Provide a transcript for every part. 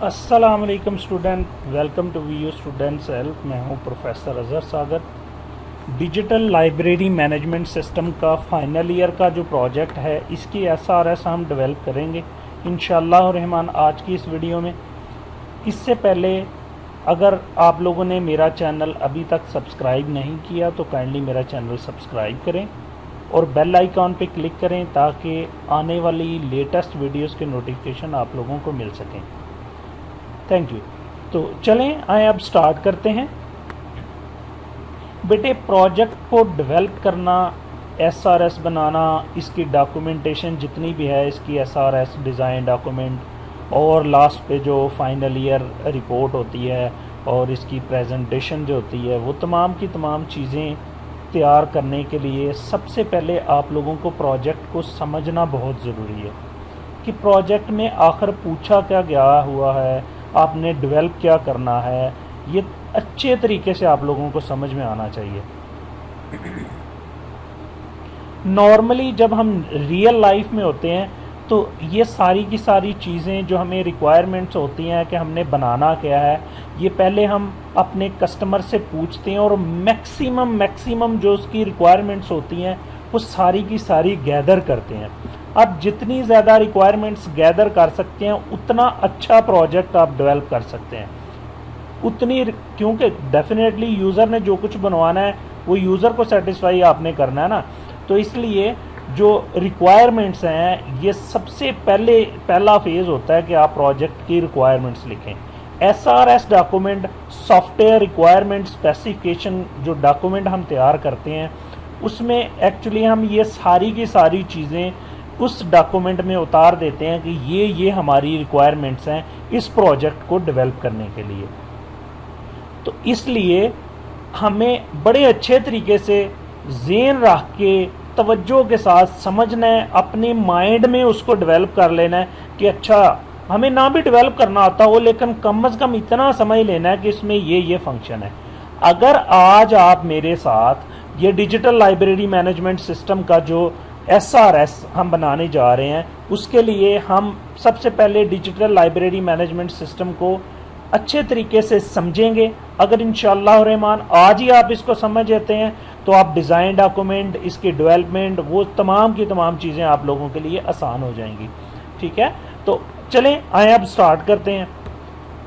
अस्सलामुअलैकुम student, welcome to V U students help. मैं हूं professor Azhar Sagar. Digital library management system का फाइनल ईयर का जो प्रोजेक्ट है इसकी एसआरएस हम डेवलप करेंगे इंशाअल्लाह रहमान आज की इस वीडियो में। इससे पहले अगर आप लोगों ने मेरा चैनल अभी तक सब्सक्राइब नहीं किया तो काइंडली मेरा चैनल सब्सक्राइब करें और बेल आइकॉन पे क्लिक करें ताकि आने वाली लेटेस्ट वीडियोस के नोटिफिकेशन आप लोगों को मिल सकें। Thank you. तो चलें आए अब स्टार्ट करते हैं। बेटे, प्रोजेक्ट को डेवलप करना, एसआरएस बनाना, इसकी डॉक्यूमेंटेशन जितनी भी है, इसकी एसआरएस डिज़ाइन डॉक्यूमेंट और लास्ट पे जो फाइनल ईयर रिपोर्ट होती है और इसकी प्रेजेंटेशन जो होती है, वो तमाम की तमाम चीज़ें तैयार करने के लिए सबसे पहले आप लोगों को प्रोजेक्ट को समझना बहुत ज़रूरी है कि प्रोजेक्ट में आखिर पूछा क्या गया हुआ है, आपने डेवलप क्या करना है। ये अच्छे तरीके से आप लोगों को समझ में आना चाहिए। नॉर्मली जब हम रियल लाइफ में होते हैं तो ये सारी की सारी चीज़ें जो हमें रिक्वायरमेंट्स होती हैं कि हमने बनाना क्या है, ये पहले हम अपने कस्टमर से पूछते हैं और मैक्सिमम जो उसकी रिक्वायरमेंट्स होती हैं वो सारी की सारी गैदर करते हैं। अब जितनी ज़्यादा रिक्वायरमेंट्स गैदर कर सकते हैं उतना अच्छा प्रोजेक्ट आप डेवलप कर सकते हैं उतनी, क्योंकि डेफिनेटली यूज़र ने जो कुछ बनवाना है वो यूज़र को सेटिस्फाई आपने करना है ना। तो इसलिए जो रिक्वायरमेंट्स हैं ये सबसे पहला फेज़ होता है कि आप प्रोजेक्ट की रिक्वायरमेंट्स लिखें। SRS document, software requirement specification, जो डॉक्यूमेंट हम तैयार करते हैं उसमें एक्चुअली हम ये सारी की सारी चीज़ें उस डॉक्यूमेंट में उतार देते हैं कि ये हमारी रिक्वायरमेंट्स हैं इस प्रोजेक्ट को डेवलप करने के लिए। तो इसलिए हमें बड़े अच्छे तरीके से ज़हन रख के तवज्जो के साथ समझना है, अपने माइंड में उसको डेवलप कर लेना है कि अच्छा, हमें ना भी डेवलप करना आता हो लेकिन कम से कम इतना समझ लेना है कि इसमें ये फंक्शन है। अगर आज आप मेरे साथ ये डिजिटल लाइब्रेरी मैनेजमेंट सिस्टम का जो एसआरएस हम बनाने जा रहे हैं, उसके लिए हम सबसे पहले डिजिटल लाइब्रेरी मैनेजमेंट सिस्टम को अच्छे तरीके से समझेंगे। अगर इंशाअल्लाह रहमान आज ही आप इसको समझ लेते हैं तो आप डिज़ाइन डॉक्यूमेंट, इसकी डेवलपमेंट, वो तमाम की तमाम चीज़ें आप लोगों के लिए आसान हो जाएंगी। ठीक है, तो चलें आए अब स्टार्ट करते हैं।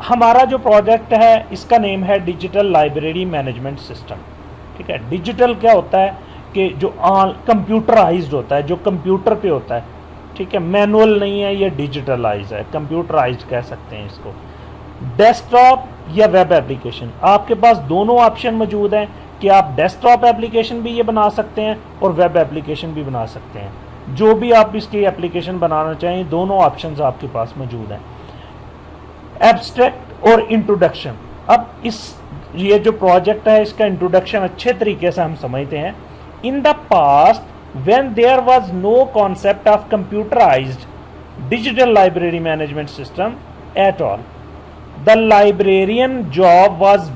हमारा जो प्रोजेक्ट है इसका नेम है डिजिटल लाइब्रेरी मैनेजमेंट सिस्टम। ठीक है, डिजिटल क्या होता है कि जो कंप्यूटराइज्ड होता है, जो कंप्यूटर पे होता है। ठीक है, मैनुअल नहीं है, ये डिजिटलाइज है, कंप्यूटराइज्ड कह सकते हैं इसको। डेस्कटॉप या वेब एप्लीकेशन, आपके पास दोनों ऑप्शन मौजूद हैं कि आप डेस्कटॉप एप्लीकेशन भी ये बना सकते हैं और वेब एप्लीकेशन भी बना सकते हैं। जो भी आप इसकी एप्लीकेशन बनाना चाहें, दोनों ऑप्शंस आपके पास मौजूद हैं। एब्स्ट्रैक्ट और इंट्रोडक्शन। अब ये जो प्रोजेक्ट है इसका इंट्रोडक्शन अच्छे तरीके से हम समझते हैं। In the past, when there was no concept of computerized digital library management system at all, the librarian job was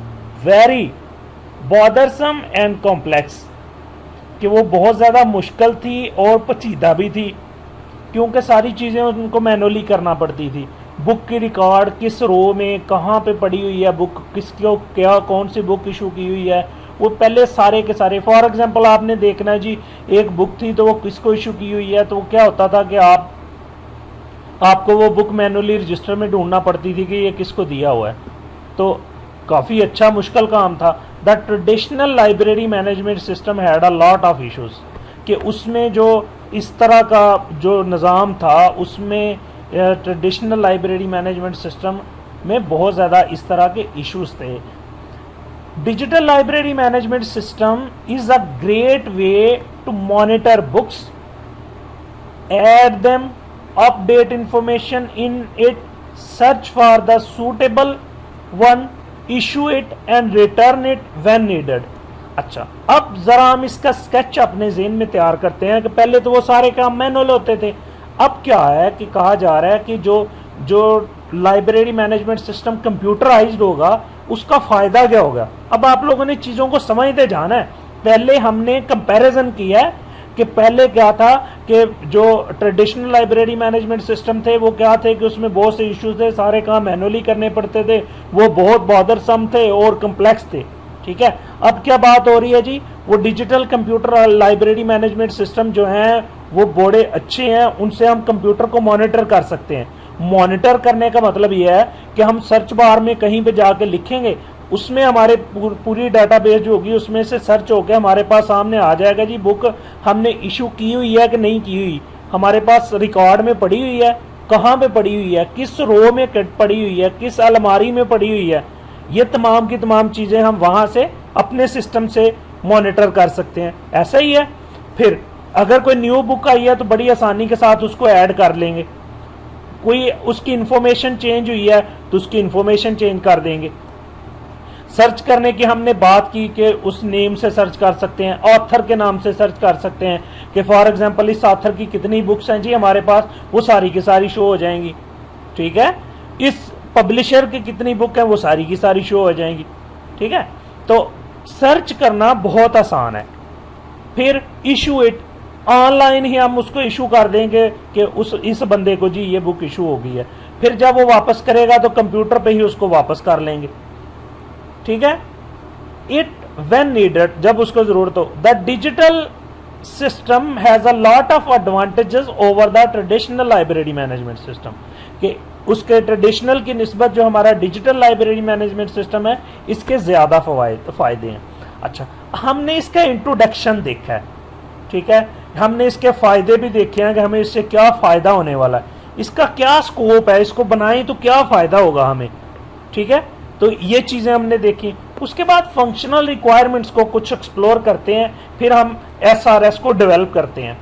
very bothersome and complex। कि वो बहुत ज़्यादा मुश्किल थी और पेचीदा भी थी, क्योंकि सारी चीज़ें उनको मैनुअली करना पड़ती थी। बुक की रिकॉर्ड किस रो में कहाँ पे पड़ी हुई है, बुक किसको क्या कौन सी बुक इशू की हुई है, वो पहले सारे के सारे। फॉर एग्जांपल आपने देखना है जी, एक बुक थी तो वो किसको इशू की हुई है, तो वो क्या होता था कि आपको वो बुक मैनुअली रजिस्टर में ढूंढना पड़ती थी कि ये किसको दिया हुआ है। तो काफ़ी अच्छा मुश्किल काम था। The traditional library management system had a lot of issues, कि उसमें जो इस तरह का जो निज़ाम था उसमें ट्रेडिशनल लाइब्रेरी मैनेजमेंट सिस्टम में बहुत ज़्यादा इस तरह के इश्यूज थे। Digital library management system is a great way to monitor books, add them, update information in it, search for the suitable one, issue it and return it when needed. अच्छा, अब जरा हम इसका स्केच अपने ज़हन में तैयार करते हैं कि पहले तो वो सारे काम मैनुअल होते थे। अब क्या है कि कहा जा रहा है कि जो लाइब्रेरी मैनेजमेंट सिस्टम कंप्यूटराइज्ड होगा उसका फ़ायदा क्या होगा। अब आप लोगों ने चीज़ों को समझते जाना है। पहले हमने कंपैरिजन किया है कि पहले क्या था कि जो ट्रेडिशनल लाइब्रेरी मैनेजमेंट सिस्टम थे वो क्या थे कि उसमें बहुत से इश्यूज थे, सारे काम मैनुअली करने पड़ते थे, वो बहुत बॉदरसम थे और कम्प्लेक्स थे। ठीक है, अब क्या बात हो रही है जी, वो digital computer library management system जो हैं वो बड़े अच्छे हैं, उनसे हम कंप्यूटर को मॉनिटर कर सकते हैं। मॉनिटर करने का मतलब ये है कि हम सर्च बार में कहीं पे जाके लिखेंगे, उसमें हमारे पूरी डाटाबेस जो होगी उसमें से सर्च होकर हमारे पास सामने आ जाएगा जी बुक हमने इशू की हुई है कि नहीं की हुई, हमारे पास रिकॉर्ड में पड़ी हुई है, कहाँ पे पड़ी हुई है, किस रो में पड़ी हुई है, किस अलमारी में पड़ी हुई है, ये तमाम की तमाम चीज़ें हम वहाँ से अपने सिस्टम से मॉनिटर कर सकते हैं। ऐसा ही है, फिर अगर कोई न्यू बुक आई है तो बड़ी आसानी के साथ उसको ऐड कर लेंगे, कोई उसकी इंफॉर्मेशन चेंज हुई है तो उसकी इंफॉर्मेशन चेंज कर देंगे। सर्च करने की हमने बात की कि उस नेम से सर्च कर सकते हैं, ऑथर के नाम से सर्च कर सकते हैं कि फॉर एग्जांपल इस ऑथर की कितनी बुक्स हैं जी हमारे पास, वो सारी की सारी शो हो जाएंगी। ठीक है, इस पब्लिशर की कितनी बुक है वो सारी की सारी शो हो जाएंगी। ठीक है, तो सर्च करना बहुत आसान है। फिर इशू इट, ऑनलाइन ही हम उसको इशू कर देंगे कि इस बंदे को जी ये बुक इशू हो गई है, फिर जब वो वापस करेगा तो कंप्यूटर पे ही उसको वापस कर लेंगे। ठीक है, इट व्हेन नीडेड, जब उसको जरूरत हो। The digital system has a lot of advantages over the traditional library management system, कि उसके ट्रेडिशनल की निस्बत जो हमारा डिजिटल लाइब्रेरी मैनेजमेंट सिस्टम है इसके ज्यादा फायदे हैं। अच्छा, हमने इसका इंट्रोडक्शन देखा है। ठीक है, हमने इसके फायदे भी देखे हैं कि हमें इससे क्या फायदा होने वाला है, इसका क्या स्कोप है, इसको बनाएं तो क्या फायदा होगा हमें। ठीक है, तो ये चीजें हमने देखी। उसके बाद फंक्शनल रिक्वायरमेंट्स को कुछ एक्सप्लोर करते हैं, फिर हम एसआरएस को डेवलप करते हैं।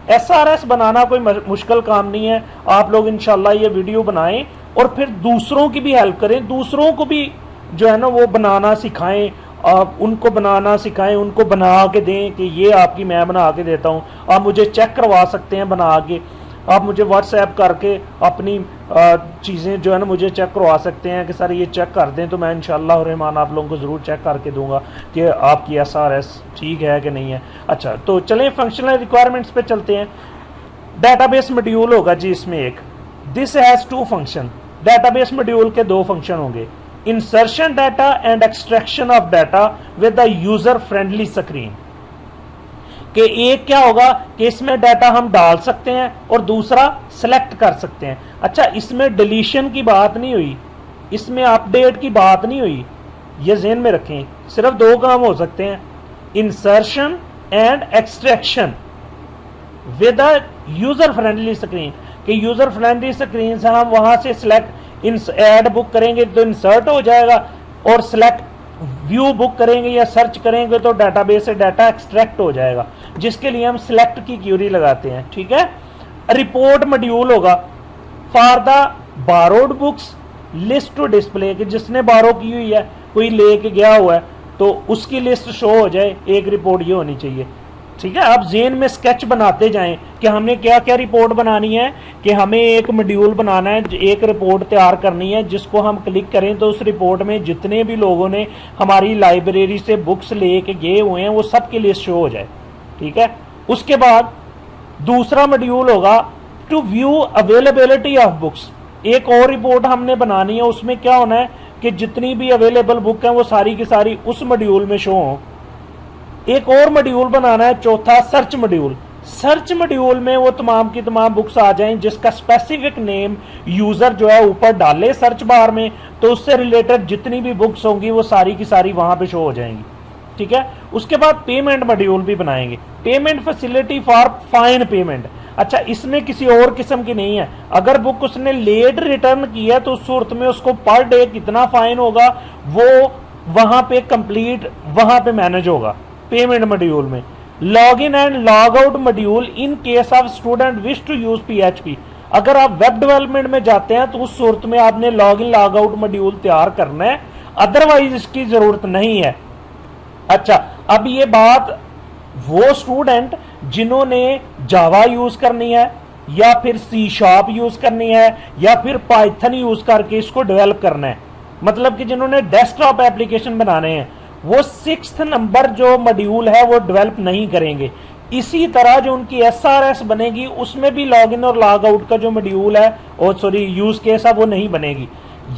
एसआरएस बनाना कोई मुश्किल काम नहीं है, आप लोग इंशाल्लाह ये वीडियो बनाएं और फिर दूसरों की भी हेल्प करें, दूसरों को भी जो है ना वो बनाना सिखाएं, आप उनको बनाना सिखाएं, उनको बना के दें कि ये आपकी मैं बना के देता हूँ, आप मुझे चेक करवा सकते हैं बना के, आप मुझे व्हाट्सएप करके अपनी चीज़ें जो है ना मुझे चेक करवा सकते हैं कि सर ये चेक कर दें, तो मैं इंशाअल्लाह रहमान आप लोगों को ज़रूर चेक करके दूंगा कि आपकी एसआरएस ठीक है कि नहीं है। अच्छा, तो चलें फंक्शनल रिक्वायरमेंट्स पे चलते हैं। डाटाबेस मॉड्यूल होगा जी इसमें एक, this has two function, database module के दो फंक्शन होंगे, insertion data and extraction of data with the user friendly screen. कि एक क्या होगा कि इसमें डाटा हम डाल सकते हैं और दूसरा सेलेक्ट कर सकते हैं। अच्छा, इसमें डिलीशन की बात नहीं हुई, इसमें अपडेट की बात नहीं हुई, ये ज़हन में रखें, सिर्फ दो काम हो सकते हैं, insertion and extraction with a user friendly screen. कि यूजर फ्रेंडली स्क्रीन से हम वहां से सिलेक्ट ऐड बुक करेंगे तो इंसर्ट हो जाएगा, और सिलेक्ट व्यू बुक करेंगे या सर्च करेंगे तो डाटाबेस से डाटा एक्सट्रैक्ट हो जाएगा, जिसके लिए हम सिलेक्ट की क्यूरी लगाते हैं। ठीक है, रिपोर्ट मॉड्यूल होगा for the borrowed books list to display, कि जिसने बारो की हुई है, कोई लेके गया हुआ है तो उसकी लिस्ट शो हो जाए, एक रिपोर्ट ये होनी चाहिए। ठीक है, आप जेन में स्केच बनाते जाएं कि हमने क्या क्या रिपोर्ट बनानी है, कि हमें एक मॉड्यूल बनाना है, एक रिपोर्ट तैयार करनी है जिसको हम क्लिक करें तो उस रिपोर्ट में जितने भी लोगों ने हमारी लाइब्रेरी से बुक्स लेके गए हुए हैं वो सब की लिस्ट शो हो जाए। ठीक है, उसके बाद दूसरा मॉड्यूल होगा to view availability of books, एक और रिपोर्ट हमने बनानी है, उसमें क्या होना है कि जितनी भी अवेलेबल बुक हैं वो सारी की सारी उस मॉड्यूल में शो हों। एक और मॉड्यूल बनाना है चौथा, सर्च मॉड्यूल। सर्च मॉड्यूल में वो तमाम की तमाम बुक्स आ जाएं जिसका स्पेसिफिक नेम यूजर जो है ऊपर डाले सर्च बार में, तो उससे रिलेटेड जितनी भी बुक्स होंगी वो सारी की सारी वहां पे शो हो जाएंगी। ठीक है, उसके बाद पेमेंट मॉड्यूल भी बनाएंगे, payment facility for fine payment. अच्छा, इसमें किसी और किस्म की नहीं है, अगर बुक उसने लेट रिटर्न की है तो उस सूरत में उसको पर डे कितना फाइन होगा वो वहां पे कंप्लीट वहां पे मैनेज होगा पेमेंट मॉड्यूल में। Log in and log out module in case of student wish to use PHP, अगर आप वेब डेवलपमेंट में जाते हैं तो उस सूरत में आपने log in log out module तैयार करना है, अदरवाइज इसकी जरूरत नहीं है। अच्छा, अब ये बात वो स्टूडेंट जिन्होंने जावा यूज करनी है या फिर C# यूज करनी है या फिर पाइथन यूज करके इसको डेवलप करना है, मतलब कि जिन्होंने डेस्कटॉप एप्लीकेशन बनाने हैं, वो 6th नंबर जो मॉड्यूल है वो डेवलप नहीं करेंगे। इसी तरह जो उनकी एसआरएस बनेगी उसमें भी लॉग इन और लॉग आउट का जो मॉड्यूल है और सॉरी यूज केस है वो नहीं बनेगी।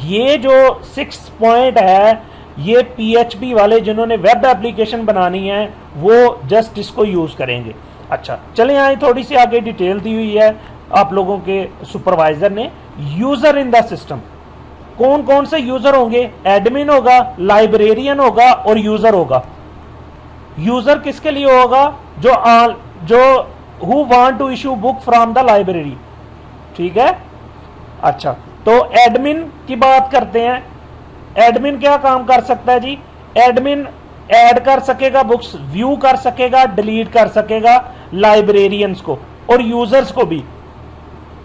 ये जो 6 पॉइंट है ये पीएचपी वाले जिन्होंने वेब एप्लीकेशन बनानी है वो जस्ट इसको यूज करेंगे। अच्छा चले आए, थोड़ी सी आगे डिटेल दी हुई है आप लोगों के सुपरवाइजर ने। यूजर इन द सिस्टम, कौन कौन से यूजर होंगे? एडमिन होगा, लाइब्रेरियन होगा और यूजर होगा। यूजर किसके लिए होगा? जो who want to issue book from the library, ठीक है। अच्छा तो एडमिन की बात करते हैं। एडमिन क्या काम कर सकता है जी? एडमिन ऐड कर सकेगा बुक्स, व्यू कर सकेगा, डिलीट कर सकेगा लाइब्रेरियंस को और यूजर्स को भी,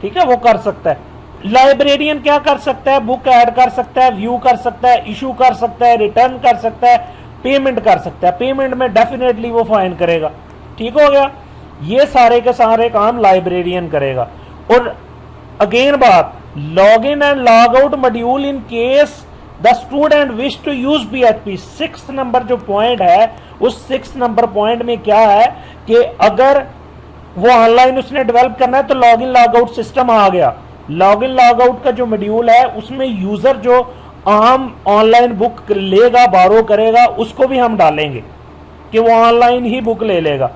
ठीक है, वो कर सकता है। लाइब्रेरियन क्या कर सकता है? बुक ऐड कर सकता है, व्यू कर सकता है, इशू कर सकता है, रिटर्न कर सकता है, पेमेंट कर सकता है। पेमेंट में डेफिनेटली वो फाइन करेगा, ठीक हो गया। ये सारे के सारे काम लाइब्रेरियन करेगा। और अगेन बात, log in and log out module in case the student wish to use PHP. 6 नंबर जो पॉइंट है उस 6 नंबर पॉइंट में क्या है कि अगर वो ऑनलाइन उसने डेवलप करना है तो log in log out system आ गया। लॉग इन लॉग आउट का जो मॉड्यूल है उसमें यूजर जो आम ऑनलाइन बुक लेगा, बारो करेगा, उसको भी हम डालेंगे कि वो ऑनलाइन ही बुक ले लेगा।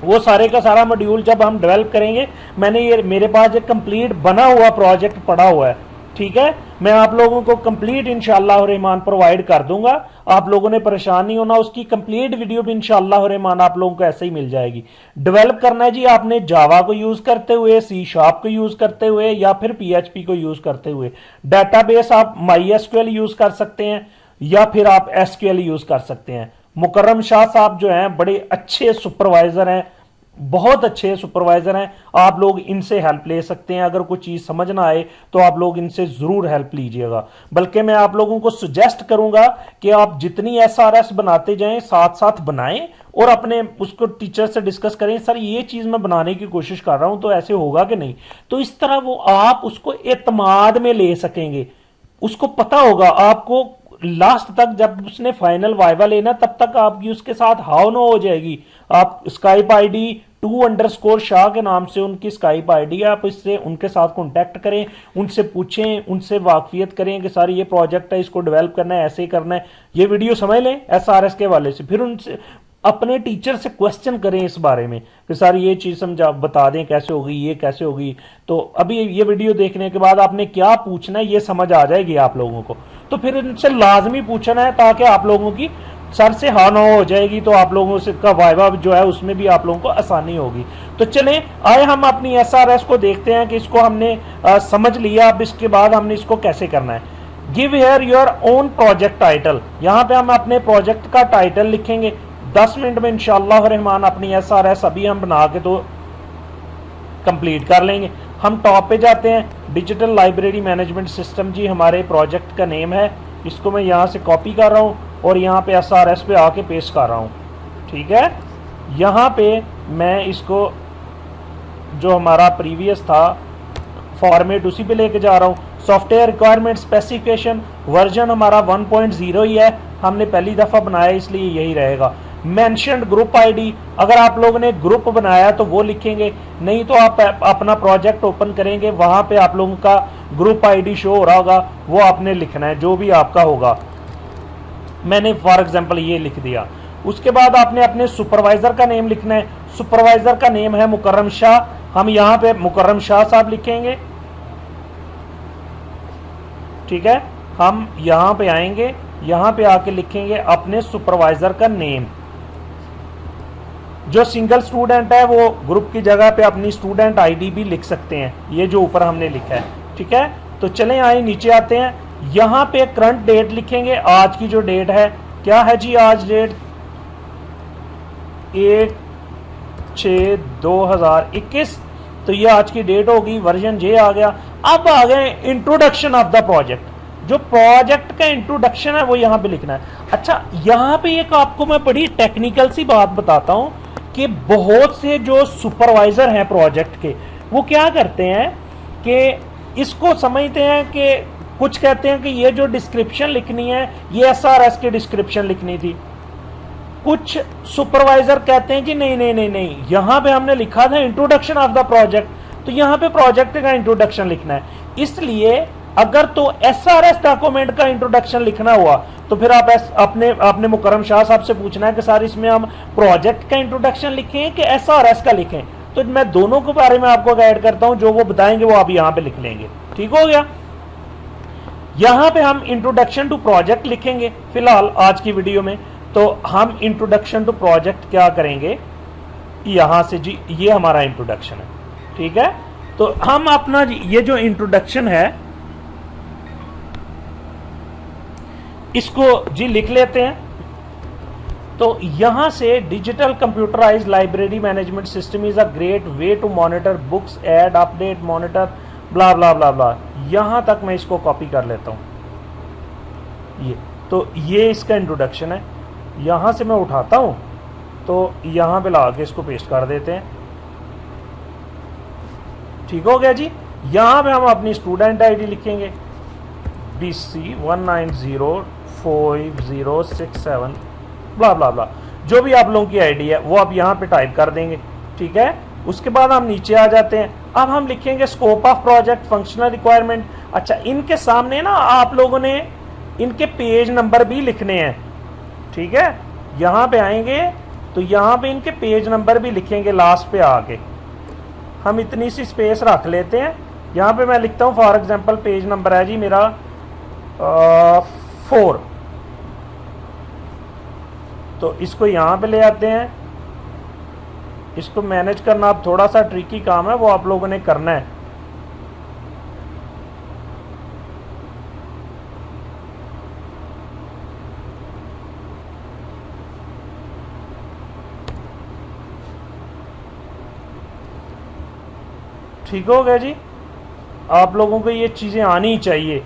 वो सारे का सारा मॉड्यूल जब हम डेवलप करेंगे, मेरे पास एक कंप्लीट बना हुआ प्रोजेक्ट पड़ा हुआ है, ठीक है। मैं आप लोगों को कंप्लीट इंशाअल्लाह रहमान प्रोवाइड कर दूंगा। आप लोगों ने परेशान नहीं होना, उसकी कंप्लीट वीडियो भी इंशाअल्लाह रहमान आप लोगों को ऐसे ही मिल जाएगी। डेवलप करना है जी आपने जावा को यूज करते हुए, सी शार्प को यूज करते हुए या फिर पीएचपी को यूज करते हुए। डेटाबेस आप MySQL यूज कर सकते हैं या फिर आप SQL यूज कर सकते हैं। मुकर्रम शाह साहब जो हैं बड़े अच्छे सुपरवाइजर हैं, बहुत अच्छे सुपरवाइजर हैं, आप लोग इनसे हेल्प ले सकते हैं। अगर कोई चीज समझ ना आए तो आप लोग इनसे जरूर हेल्प लीजिएगा। बल्कि मैं आप लोगों को सुजेस्ट करूंगा कि आप जितनी एसआरएस बनाते जाएं साथ साथ बनाएं और अपने उसको टीचर से डिस्कस करें, सर ये चीज मैं बनाने की कोशिश कर रहा हूं तो ऐसे होगा कि नहीं। तो इस तरह वो आप उसको एतमाद में ले सकेंगे, उसको पता होगा। आपको लास्ट तक जब उसने फाइनल वाइवा लेना तब तक आपकी उसके साथ हाव नो हो जाएगी। आप स्काइप आईडी 2_शाह के नाम से उनकी स्काइप आईडी है, आप इससे उनके साथ कांटेक्ट करें, उनसे पूछें, उनसे वाकफियत करें कि सर ये प्रोजेक्ट है, इसको डेवलप करना है, ऐसे ही करना है, ये वीडियो समझ लें एसआरएस के वाले से। फिर उनसे अपने टीचर से क्वेश्चन करें इस बारे में कि सर ये चीज समझा, बता दें कैसे होगी, ये कैसे होगी। तो अभी ये वीडियो देखने के बाद आपने क्या पूछना है ये समझ आ जाएगी आप लोगों को। तो फिर इनसे लाजमी पूछना है ताकि आप लोगों की सर से हाँ ना हो जाएगी, तो आप लोगों से का वाइवा जो है उसमें भी आप लोगों को आसानी होगी। तो चलें आए हम अपनी एसआरएस को देखते हैं कि इसको हमने समझ लिया। अब इसके बाद हमने इसको कैसे करना है। Give here your own project title. यहाँ पे हम अपने प्रोजेक्ट का टाइटल लिखेंगे। 10 मिनट में इंशाअल्लाह रहमान अपनी एसआरएस अभी हम बना के तो कंप्लीट कर लेंगे। हम टॉप पे जाते हैं, डिजिटल लाइब्रेरी मैनेजमेंट सिस्टम जी हमारे प्रोजेक्ट का नेम है। इसको मैं यहाँ से कॉपी कर रहा हूँ और यहाँ पे एसआरएस पे आके पेस्ट कर रहा हूँ, ठीक है। यहाँ पे मैं इसको जो हमारा प्रीवियस था फॉर्मेट उसी पे लेके जा रहा हूँ। सॉफ्टवेयर रिक्वायरमेंट स्पेसिफिकेशन वर्जन हमारा 1.0 ही है, हमने पहली दफ़ा बनाया इसलिए यही रहेगा। मेंशन्ड ग्रुप आईडी, अगर आप लोगों ने ग्रुप बनाया तो वो लिखेंगे, नहीं तो आप अपना प्रोजेक्ट ओपन करेंगे वहाँ पे आप लोगों का ग्रुप आईडी शो हो रहा होगा, वो आपने लिखना है जो भी आपका होगा। मैंने फॉर एग्जांपल ये लिख दिया। उसके बाद आपने अपने सुपरवाइजर का नेम लिखना है। सुपरवाइजर का नेम है मुकर्रम शाह, हम यहाँ पे मुकर्रम शाह साहब लिखेंगे, ठीक है। हम यहाँ पे आएंगे, यहाँ पे आके लिखेंगे अपने सुपरवाइजर का नेम। जो सिंगल स्टूडेंट है वो ग्रुप की जगह पे अपनी स्टूडेंट आईडी भी लिख सकते हैं, ये जो ऊपर हमने लिखा है, ठीक है। तो चलें आए नीचे आते हैं, यहाँ पे करंट डेट लिखेंगे। आज की जो डेट है क्या है जी? आज डेट 1/6/2021, तो ये आज की डेट होगी। वर्जन जे आ गया। अब आ गए इंट्रोडक्शन ऑफ द प्रोजेक्ट। जो प्रोजेक्ट का इंट्रोडक्शन है वो यहाँ पे लिखना है। अच्छा यहाँ पे एक आपको मैं बड़ी टेक्निकल सी बात बताता हूँ कि बहुत से जो सुपरवाइजर हैं प्रोजेक्ट के वो क्या करते हैं कि इसको समझते हैं कि कुछ कहते हैं कि ये जो डिस्क्रिप्शन लिखनी है ये एसआरएस की डिस्क्रिप्शन लिखनी थी, कुछ सुपरवाइजर कहते हैं कि नहीं नहीं नहीं नहीं, यहां पे हमने लिखा था इंट्रोडक्शन ऑफ द प्रोजेक्ट, तो यहां पे प्रोजेक्ट का इंट्रोडक्शन लिखना है। इसलिए अगर तो एसआरएस डॉक्यूमेंट का इंट्रोडक्शन लिखना हुआ तो फिर आप अपने मुकरम शाह साहब से पूछना है कि सर इसमें हम प्रोजेक्ट का इंट्रोडक्शन लिखें कि एसआरएस का लिखें। तो मैं दोनों के बारे में आपको गाइड करता हूं, जो वो बताएंगे वो आप यहां पे लिख लेंगे। ठीक हो गया। यहां पे हम इंट्रोडक्शन टू प्रोजेक्ट लिखेंगे फिलहाल आज की वीडियो में। तो हम इंट्रोडक्शन टू प्रोजेक्ट क्या करेंगे, यहां से जी ये हमारा इंट्रोडक्शन है। ठीक है, तो हम अपना ये जो इंट्रोडक्शन है इसको जी लिख लेते हैं। तो यहां से digital computerized library management system is a great way to monitor books, add, update, monitor, blah blah blah blah. यहां तक मैं इसको कॉपी कर लेता हूं। ये तो ये इसका इंट्रोडक्शन है। यहां से मैं उठाता हूं तो यहां पे ला के इसको पेस्ट कर देते हैं। ठीक हो गया जी। यहां पे हम अपनी स्टूडेंट आईडी लिखेंगे BC1904067 ब्ला ब्ला ब्ला, जो भी आप लोगों की आईडी है वो आप यहां पे टाइप कर देंगे। ठीक है, उसके बाद हम नीचे आ जाते हैं। अब हम लिखेंगे scope of project, functional requirement. अच्छा, इनके सामने ना आप लोगों ने इनके पेज नंबर भी लिखने हैं। ठीक है, यहां पे आएंगे तो यहां पे इनके पेज नंबर भी लिखेंगे लास्ट पे आके। हम इतनी सी स्पेस रख लेते हैं। यहां पे मैं लिखता हूं फॉर एग्जांपल पेज नंबर है जी मेरा 4। तो इसको यहां पे ले आते हैं। इसको मैनेज करना अब थोड़ा सा ट्रिकी काम है, वो आप लोगों ने करना है। ठीक हो गया जी। आप लोगों को ये चीजें आनी चाहिए।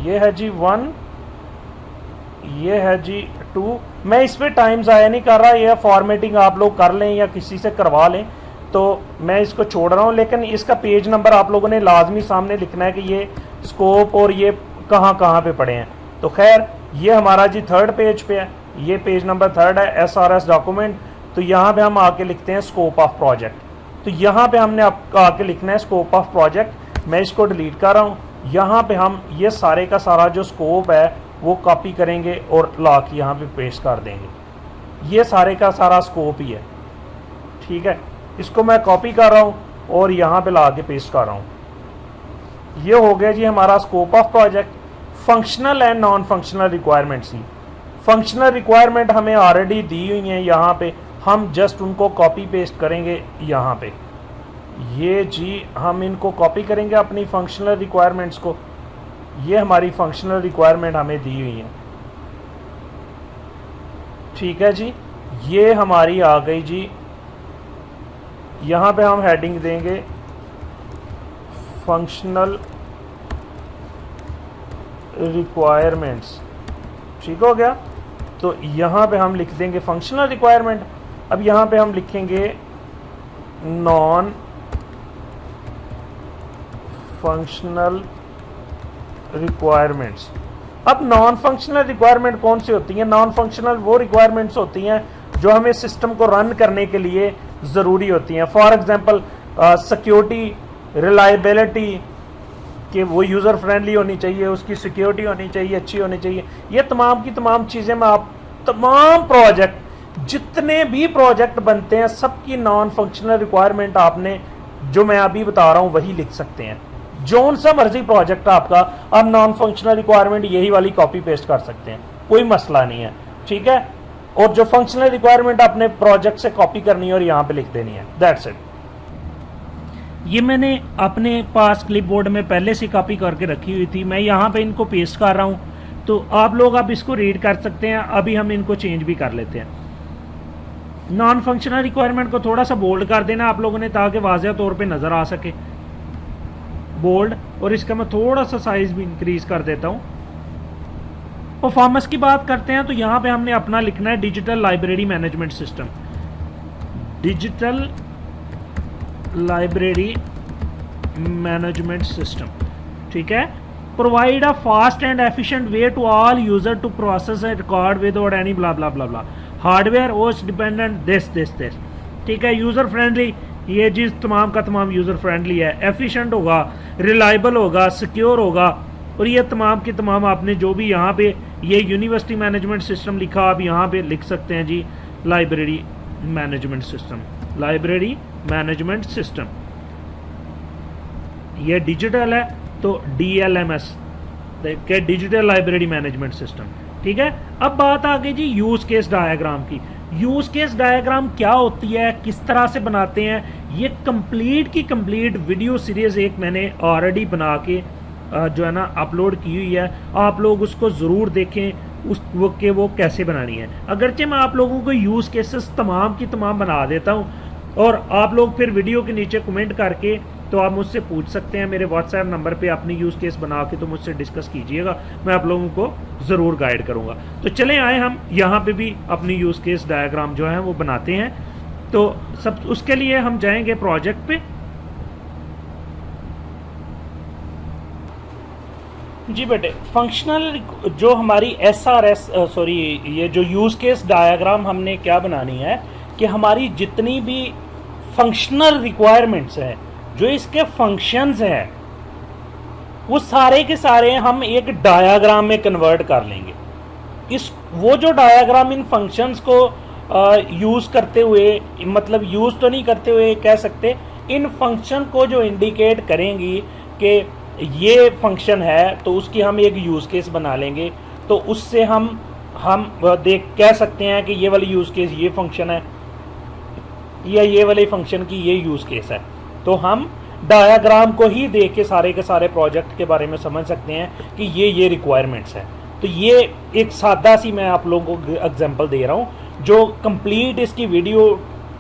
ये है जी 1, ये है जी 2। मैं इस पे टाइम ज़ाया नहीं कर रहा, ये फॉर्मेटिंग आप लोग कर लें या किसी से करवा लें, तो मैं इसको छोड़ रहा हूँ। लेकिन इसका पेज नंबर आप लोगों ने लाजमी सामने लिखना है कि ये स्कोप और ये कहाँ कहाँ पे पड़े हैं। तो खैर ये हमारा जी 3rd पेज पे है, ये पेज नंबर 3rd है, SRS डॉक्यूमेंट। तो यहाँ पे हम आके लिखते हैं स्कोप ऑफ प्रोजेक्ट। तो यहाँ पे हमने आके लिखना है स्कोप ऑफ प्रोजेक्ट। मैं इसको डिलीट कर रहा हूँ। यहाँ पे हम ये सारे का सारा जो स्कोप है वो कॉपी करेंगे और ला के यहाँ पे पेस्ट कर देंगे। ये सारे का सारा स्कोप ही है। ठीक है, इसको मैं कॉपी कर रहा हूँ और यहाँ पे ला के पेस्ट कर रहा हूँ। ये हो गया जी हमारा scope of project. Functional and non functional requirements he. Functional requirement हमें ऑलरेडी दी हुई हैं, यहाँ पे हम जस्ट उनको कॉपी पेस्ट करेंगे। यहाँ पे ये जी हम इनको कॉपी करेंगे अपनी फंक्शनल रिक्वायरमेंट्स को। ये हमारी फंक्शनल रिक्वायरमेंट हमें दी हुई है। ठीक है जी, ये हमारी आ गई जी। यहाँ पे हम हेडिंग देंगे फंक्शनल रिक्वायरमेंट्स। ठीक हो गया। तो यहाँ पे हम लिख देंगे फंक्शनल रिक्वायरमेंट। अब यहाँ पे हम लिखेंगे नॉन फंक्शनल रिक्वायरमेंट्स। अब नॉन फंक्शनल रिक्वायरमेंट कौन सी होती हैं? नॉन फंक्शनल वो रिक्वायरमेंट्स होती हैं जो हमें सिस्टम को रन करने के लिए ज़रूरी होती हैं। फॉर एग्जांपल सिक्योरिटी, रिलायबिलिटी, कि वो यूज़र फ्रेंडली होनी चाहिए, उसकी सिक्योरिटी होनी चाहिए, अच्छी होनी चाहिए। ये तमाम की तमाम चीज़ें मैं आप तमाम प्रोजेक्ट, जितने भी प्रोजेक्ट बनते हैं, सबकी नॉन फंक्शनल रिक्वायरमेंट आपने जो मैं अभी बता रहा हूँ वही लिख सकते हैं। जोन सा मर्जी प्रोजेक्ट आपका, आप नॉन फंक्शनल रिक्वायरमेंट यही वाली कॉपी पेस्ट कर सकते हैं, कोई मसला नहीं है। ठीक है, और जो फंक्शनल रिक्वायरमेंट अपने प्रोजेक्ट से कॉपी करनी है और यहाँ पे लिख देनी है, दैट्स इट। ये मैंने अपने पास क्लिपबोर्ड में पहले से कॉपी करके रखी हुई थी, मैं यहाँ पे इनको पेस्ट कर रहा हूँ, तो आप लोग अब इसको रीड कर सकते हैं। अभी हम इनको चेंज भी कर लेते हैं। नॉन फंक्शनल रिक्वायरमेंट को थोड़ा सा बोल्ड कर देना आप लोगों ने, ताकि वाज़ेह तौर पे नज़र आ सके, बोल्ड। और इसका मैं थोड़ा सा साइज भी इंक्रीज कर देता हूँ। परफॉर्मेंस की बात करते हैं तो यहाँ पे हमने अपना लिखना है digital library management system. Digital library management system, ठीक है। Provide a fast and efficient way to all user to process a record without any blah blah blah blah. Hardware OS dependent this this this, ठीक है। User friendly, ये चीज़ तमाम का तमाम user friendly है। एफिशिएंट होगा, रिलायबल होगा, सिक्योर होगा, और ये तमाम के तमाम आपने जो भी यहाँ पे ये यूनिवर्सिटी मैनेजमेंट सिस्टम लिखा, आप यहाँ पे लिख सकते हैं जी library management system, library management system. ये डिजिटल है तो DLMS के डिजिटल लाइब्रेरी मैनेजमेंट सिस्टम, ठीक है। अब बात आ गई जी यूज केस डायग्राम की। यूज केस डायग्राम क्या होती है, किस तरह से बनाते हैं, ये कंप्लीट की कंप्लीट वीडियो सीरीज एक मैंने ऑलरेडी बना के जो है ना अपलोड की हुई है, आप लोग उसको ज़रूर देखें उस वो कैसे बनानी है। अगरचे मैं आप लोगों को यूज़ केसेस तमाम की तमाम बना देता हूँ, और आप लोग फिर वीडियो के नीचे कमेंट करके तो आप मुझसे पूछ सकते हैं, मेरे व्हाट्सएप नंबर पे अपनी यूज़ केस बना के तो मुझसे डिस्कस कीजिएगा, मैं आप लोगों को ज़रूर गाइड करूँगा। तो चले आए हम यहाँ पे भी अपनी यूज़ केस डायग्राम जो है वो बनाते हैं। तो सब उसके लिए हम जाएंगे प्रोजेक्ट पे। जी बेटे, फंक्शनल जो हमारी ये जो यूज़ केस डायग्राम हमने क्या बनानी है कि हमारी जितनी भी फंक्शनल रिक्वायरमेंट्स हैं, जो इसके फंक्शंस हैं, वो सारे के सारे हम एक डायग्राम में कन्वर्ट कर लेंगे। वो जो डायग्राम इन फंक्शंस को यूज़ करते हुए, मतलब यूज़ तो नहीं करते हुए कह सकते, इन फंक्शन को जो इंडिकेट करेंगी कि ये फंक्शन है, तो उसकी हम एक यूज़ केस बना लेंगे। तो उससे हम कह सकते हैं कि ये वाली यूज़ केस ये फंक्शन है, या ये वाले फंक्शन की ये यूज़ केस है। तो हम डायग्राम को ही देख के सारे प्रोजेक्ट के बारे में समझ सकते हैं कि ये रिक्वायरमेंट्स है। तो ये एक सादा सी मैं आप लोगों को एग्जांपल दे रहा हूँ, जो कंप्लीट इसकी वीडियो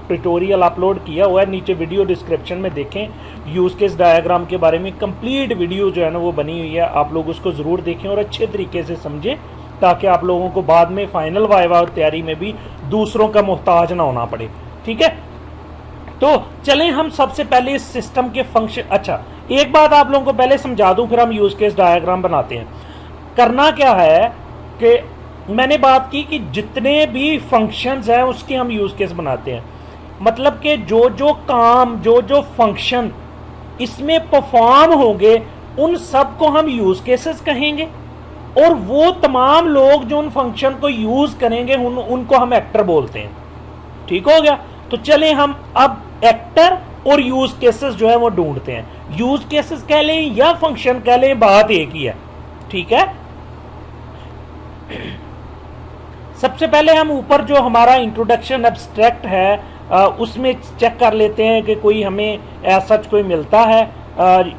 ट्यूटोरियल अपलोड किया हुआ है, नीचे वीडियो डिस्क्रिप्शन में देखें, यूज़ केस डायग्राम के बारे में कंप्लीट वीडियो जो है ना वो बनी हुई है, आप लोग उसको ज़रूर देखें और अच्छे तरीके से समझें, ताकि आप लोगों को बाद में फाइनल वाइवा और तैयारी में भी दूसरों का मोहताज ना होना पड़े, ठीक है। तो चलें हम सबसे पहले इस सिस्टम के फंक्शन, अच्छा एक बात आप लोगों को पहले समझा दूं, फिर हम यूज़ केस डायग्राम बनाते हैं। करना क्या है कि मैंने बात की कि जितने भी फंक्शंस हैं उसके हम यूज़ केस बनाते हैं, मतलब कि जो काम जो फंक्शन इसमें परफॉर्म होंगे उन सब को हम यूज़ केसेस कहेंगे, और वो तमाम लोग जो उन फंक्शन को यूज़ करेंगे उनको हम एक्टर बोलते हैं, ठीक हो गया। तो चलें हम अब एक्टर और यूज़ केसेस जो है वो ढूंढते हैं। यूज़ केसेस कह लें या फंक्शन कह लें, बात एक ही है, ठीक है। सबसे पहले हम ऊपर जो हमारा इंट्रोडक्शन एब्स्ट्रैक्ट है उसमें चेक कर लेते हैं कि कोई हमें ऐसा कोई मिलता है,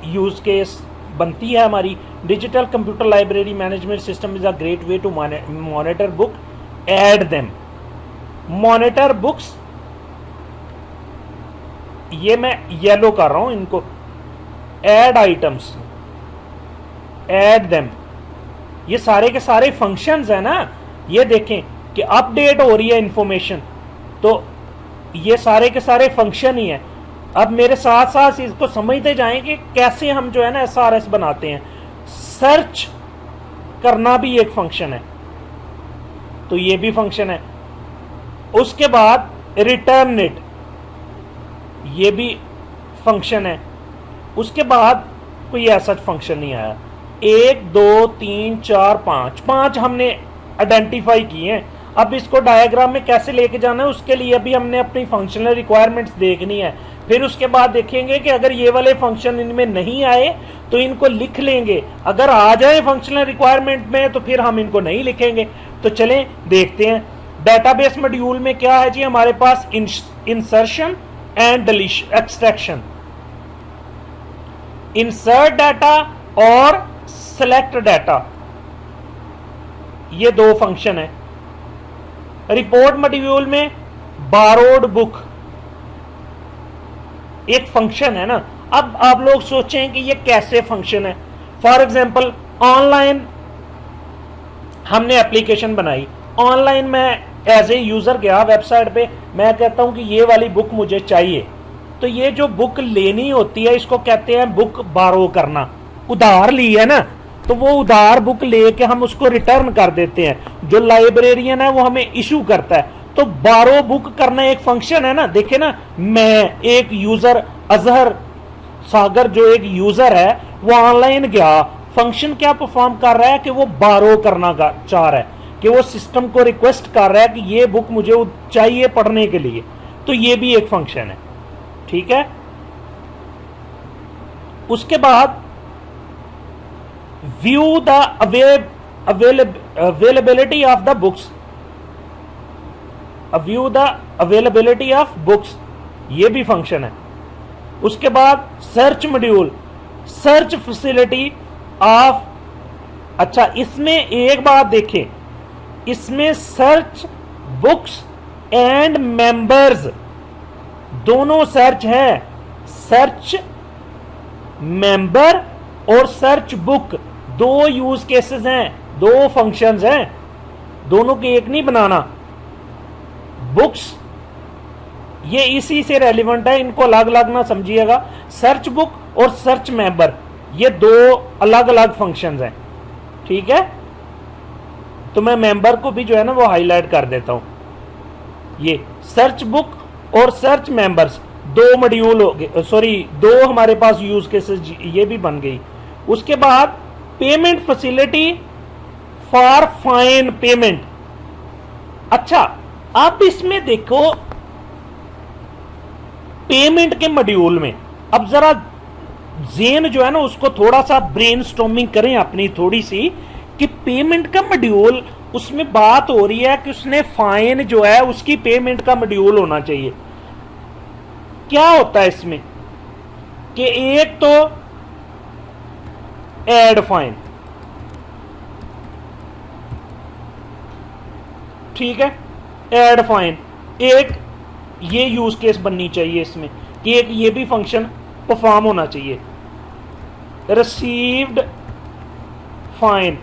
यूज़ केस बनती है हमारी। Digital computer library management system is a great way to monitor book, add them, monitor books, ये मैं येलो कर रहा हूं इनको, ऐड आइटम्स, ऐड देम, ये सारे के सारे फंक्शंस है ना। ये देखें कि अपडेट हो रही है इंफॉर्मेशन, तो ये सारे के सारे फंक्शन ही है। अब मेरे साथ साथ इसको समझते जाएं कि कैसे हम जो है ना SRS बनाते हैं। सर्च करना भी एक फंक्शन है, तो ये भी फंक्शन है। उसके बाद रिटर्न इट, ये भी फंक्शन है। उसके बाद कोई ऐसा फंक्शन नहीं आया। 1 2 3 4 5 हमने आइडेंटिफाई किए हैं। अब इसको डायग्राम में कैसे लेके जाना है उसके लिए अभी हमने अपनी फंक्शनल रिक्वायरमेंट्स देखनी है। फिर उसके बाद देखेंगे कि अगर ये वाले फंक्शन इनमें नहीं आए तो इनको लिख लेंगे, अगर आ जाए फंक्शनल रिक्वायरमेंट में तो फिर हम इनको नहीं लिखेंगे। तो चलें देखते हैं। डेटाबेस मॉड्यूल में क्या है जी, हमारे पास insertion and deletion, extraction, insert data और सेलेक्ट डाटा, ये दो फंक्शन है। रिपोर्ट मॉड्यूल में बारोड बुक एक फंक्शन है ना। अब आप लोग सोचें कि ये कैसे फंक्शन है। फॉर एग्जांपल ऑनलाइन हमने एप्लीकेशन बनाई, ऑनलाइन मैं एज ए यूजर गया वेबसाइट पे, मैं कहता हूं कि ये वाली बुक मुझे चाहिए, तो ये जो बुक लेनी होती है इसको कहते हैं बुक बारो करना, उधार ली है ना। तो वो उधार बुक लेके हम उसको रिटर्न कर देते हैं। जो लाइब्रेरियन है वो हमें इशू करता है। तो बारो बुक करना एक फंक्शन है ना। देखे ना, मैं एक यूजर अजहर सागर जो एक यूजर है वो ऑनलाइन गया, फंक्शन क्या परफॉर्म कर रहा है कि वो बारो करना चाह रहा है, कि वो सिस्टम को रिक्वेस्ट कर रहा है कि ये बुक मुझे चाहिए पढ़ने के लिए। तो ये भी एक फंक्शन है, ठीक है। उसके बाद view the availability of the books, view the availability of books, ये भी फंक्शन है। उसके बाद search module, search facility of, अच्छा इसमें एक बात देखें, इसमें सर्च बुक्स एंड मेंबर्स दोनों सर्च है। सर्च मेंबर और सर्च बुक दो यूज केसेस हैं, दो फंक्शंस हैं, दोनों के एक नहीं बनाना। बुक्स ये इसी से रेलिवेंट है, इनको अलग अलग ना समझिएगा। सर्च बुक और सर्च मेंबर ये दो अलग अलग फंक्शंस हैं, ठीक है। तो मैं मेंबर को भी जो है ना वो हाईलाइट कर देता हूं। ये सर्च बुक और सर्च मेंबर्स दो मॉड्यूल हो गए, सॉरी दो हमारे पास यूज केसेस ये भी बन गई। उसके बाद payment facility for fine payment. अच्छा अब इसमें देखो पेमेंट के मॉड्यूल में, अब जरा जेन जो है ना उसको थोड़ा सा ब्रेनस्टॉर्मिंग करें अपनी थोड़ी सी, कि पेमेंट का मॉड्यूल, उसमें बात हो रही है कि उसने फाइन जो है उसकी पेमेंट का मॉड्यूल होना चाहिए। क्या होता है इसमें कि एक तो एड फाइन, ठीक है, एड फाइन एक ये यूज केस बननी चाहिए इसमें कि एक ये भी फंक्शन परफॉर्म होना चाहिए। Received fine,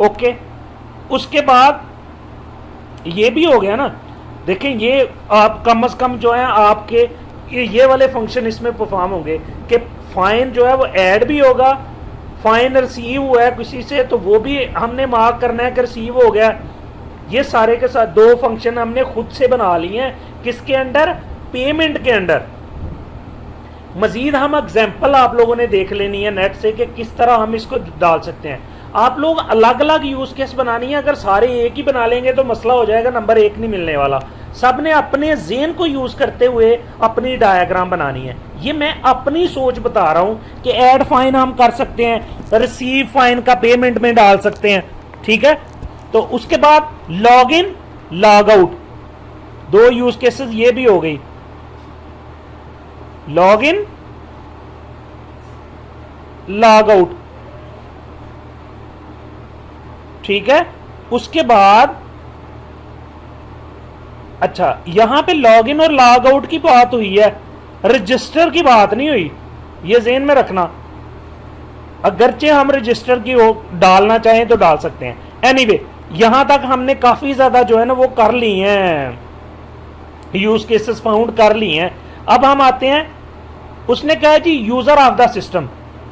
okay. उसके बाद ये भी हो गया ना, देखें ये आप कम से कम जो है आपके ये वाले फंक्शन इसमें परफॉर्म होंगे कि फाइन जो है वो ऐड भी होगा, फाइन रिसीव हुआ है किसी से तो वो भी हमने मार्क करना है कि रिसीव हो गया। ये सारे के साथ दो फंक्शन हमने खुद से बना लिए हैं, किसके अंडर, पेमेंट के अंडर। मजीद हम एग्जाम्पल आप लोगों ने देख लेनी है नेट से कि किस तरह हम इसको डाल सकते हैं। आप लोग अलग अलग यूज केस बनानी है, अगर सारे एक ही बना लेंगे तो मसला हो जाएगा, नंबर एक नहीं मिलने वाला। सब ने अपने जेन को यूज करते हुए अपनी डायग्राम बनानी है। ये मैं अपनी सोच बता रहा हूं कि ऐड फाइन हम कर सकते हैं, रिसीव फाइन का पेमेंट में डाल सकते हैं, ठीक है। तो उसके बाद लॉग इन लॉग आउट दो यूज केसेस ये भी हो गई, लॉग इन लॉग आउट, ठीक है। उसके बाद अच्छा यहां पे लॉग इन और लॉग आउट की बात हुई है, रजिस्टर की बात नहीं हुई, ये ज़हन में रखना। अगरचे हम रजिस्टर की डालना चाहें तो डाल सकते हैं। एनीवे यहां तक हमने काफी ज्यादा जो है ना वो कर ली हैं, यूज केसेस फाउंड कर ली हैं। अब हम आते हैं, उसने कहा जी user of the system.